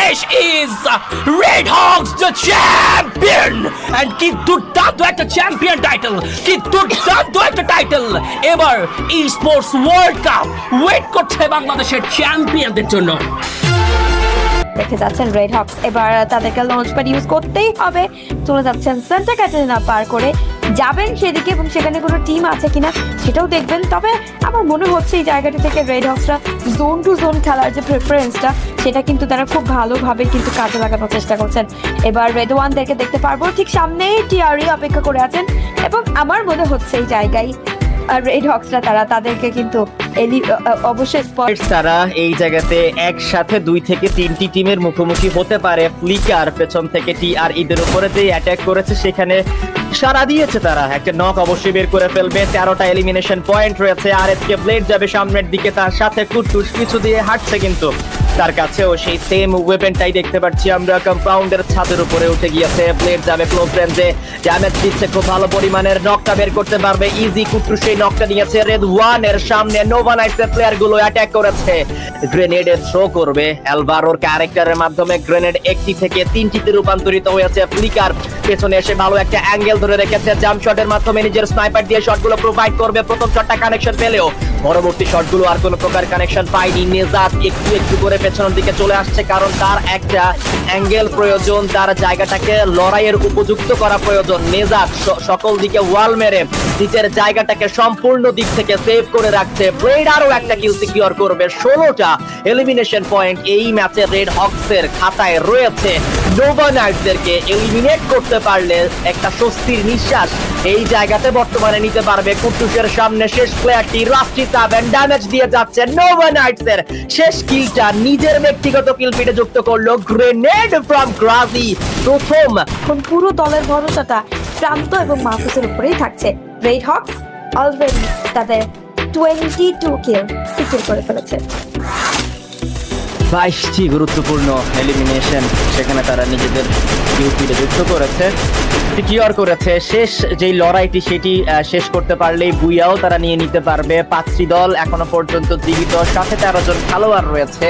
This is Red Hawks the champion and কি দুর্দান্ত একটা চ্যাম্পিয়ন টাইটেল, কি দুর্দান্ত একটা টাইটেল। এবার ই স্পোর্টস ওয়ার্ল্ড কাপ ওয়েট করছে বাংলাদেশের চ্যাম্পিয়নদের জন্য। দেখে যাচ্ছেন রেড হকস এবার তাদেরকে লঞ্চ প্যাড ইউজ করতেই হবে, চলে যাচ্ছেন সেন্টা ক্যাটারিনা পার করে, যাবেন সেদিকে এবং সেখানে কোনো টিম আছে কিনা সেটাও দেখবেন। তবে আমার মনে হচ্ছে এই জায়গাটি থেকে রেড হকসরা জোন টু জোন খেলার যে প্রেফারেন্সটা সেটা কিন্তু তারা খুব ভালোভাবে কিন্তু কাজে লাগানোর চেষ্টা করছেন। এবার রেড ওয়ানদেরকে দেখতে পারবো, ঠিক সামনেই টিআরই অপেক্ষা করে আছেন এবং আমার মনে হচ্ছে এই জায়গায় রেড হকসরা তাদেরকে কিন্তু অবশ্যই তারা এই জায়গাতে একসাথে 2 থেকে 3টি টিমের মুখোমুখি হতে পারে। ফ্লিকার পেছন থেকে টিআরই দের উপরে যে অ্যাটাক করেছে সেখানে সারা দিয়েছে, তারা একটা নক অবশ্যই বের করে ফেলবে। 13টা এলিমিনেশন পয়েন্ট রয়েছে। আর এসকে ব্লেড যাবে সামনের দিকে, তার সাথে কুট্টুস কিছু দিয়ে হাঁটছে, কিন্তু তার কাছেও সেই সেম ওয়েপেনটাই দেখতে পাচ্ছি আমরা। কম্পাউন্ডের ছাদের উপরে উঠে গিয়েছে, ব্লেড যাবে ক্লোজ রেঞ্জে, ড্যামেজ দিচ্ছে খুব ভালো পরিমাণের, নকটা বের করতে পারবে ইজি। কুট্টুস সেই নকটা নিয়েছে। রেড ওয়ানের সামনে নোভা নাইটসের প্লেয়ার গুলো অ্যাটাক করেছে, গ্রেনেডে থ্রো করবে। অ্যালভারোর ক্যারেক্টারের মাধ্যমে গ্রেনেড 1টি থেকে 3টিতে রূপান্তরিত হয়েছে। ফ্লিকার পেছনে এসে ভালো একটা অ্যাঙ্গেল ধরে রেখেছে, জাম্প শটের মাধ্যমে নিজের স্নাইপার দিয়ে শটগুলো প্রোভাইড করবে। প্রথম শটটা কানেকশন পেলেও পরবর্তী শটগুলো আর কোনো প্রকার কানেকশন পায়নি। নেজাত একটু একটু করে পেছনের দিকে চলে আসছে, কারণ তার একটা অ্যাঙ্গেল প্রয়োজন, তার জায়গাটাকে লড়াইয়ের উপযুক্ত করা প্রয়োজন। নেজাত সকল দিকে ওয়াল মেরে নিজের জায়গাটাকে সম্পূর্ণ দিক থেকে সেভ করে রাখছে। ব্লেড আরো একটা কিল সিকিউর করবে। 16টা এলিমিনেশন পয়েন্ট এই ম্যাচে রেড হকসের খাতায় রয়েছে। নোভা নাইটসদেরকে এলিমিনেট করতে পারলে একটা স্বস্তির নিঃশ্বাস এই জায়গাতে বর্তমানে নিতে পারবে। কুট্টুসের সামনে শেষ প্লেয়ারটি রাস্টি 7 ড্যামেজ দিয়ে যাচ্ছে। নোভা নাইটসের শেষ কিলটা নিজের ব্যক্তিগত কিল ফিডে যুক্ত করলো গ্রেনেড ফ্রম গ্রাজি। প্রথম এখন পুরো দলের ভরসাটা প্রান্ত এবং মাহফুজের উপরেই থাকছে। রেড হকস অলরেডি তাদের 22 কিল সিকিউর করে ফেলেছে। 22টি গুরুত্বপূর্ণ এলিমিনেশন সেখানে তারা নিজেদের কিল ফিডে যুক্ত করেছে, সিকিউর করেছে। শেষ যেই লড়াইটি সেটি শেষ করতে পারলেই বুইয়াও তারা নিয়ে নিতে পারবে। 5টি দল এখনো পর্যন্ত জীবিত, সাথে 13 জন খেলোয়াড় রয়েছে।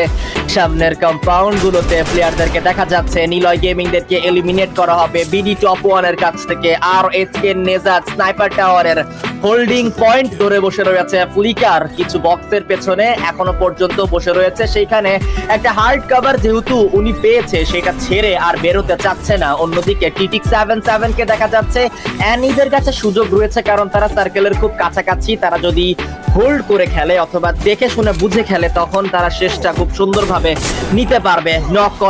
সামনের কম্পাউন্ড গুলোতে প্লেয়ারদেরকে দেখা যাচ্ছে। নিলয় গেমিংদেরকে এলিমিনেট করা হবে বিডি টপ 1-এর কাছ থেকে। আর এসকে নেজাত স্নাইপার টাওয়ারের হোল্ডিং পয়েন্ট ধরে বসে রয়েছে। ফ্লিকার কিছু বক্সের পেছনে এখনো পর্যন্ত বসে রয়েছে, সেইখানে একটা হার্ড কভার যেহেতু উনি পেয়েছে সেটা ছেড়ে আর বেরোতে চাচ্ছে না। অন্যদিকে টিটিক 77 কে দেখা যাচ্ছে অ্যানিদের কাছে সুযোগ রয়েছে, কারণ তারা সার্কেলের খুব কাছাকাছি। তারা যদি হোল্ড করে খেলে অথবা দেখে শুনে বুঝে খেলে তখন তারা শেষটা খুব সুন্দরভাবে নিতে পারবে। নক করা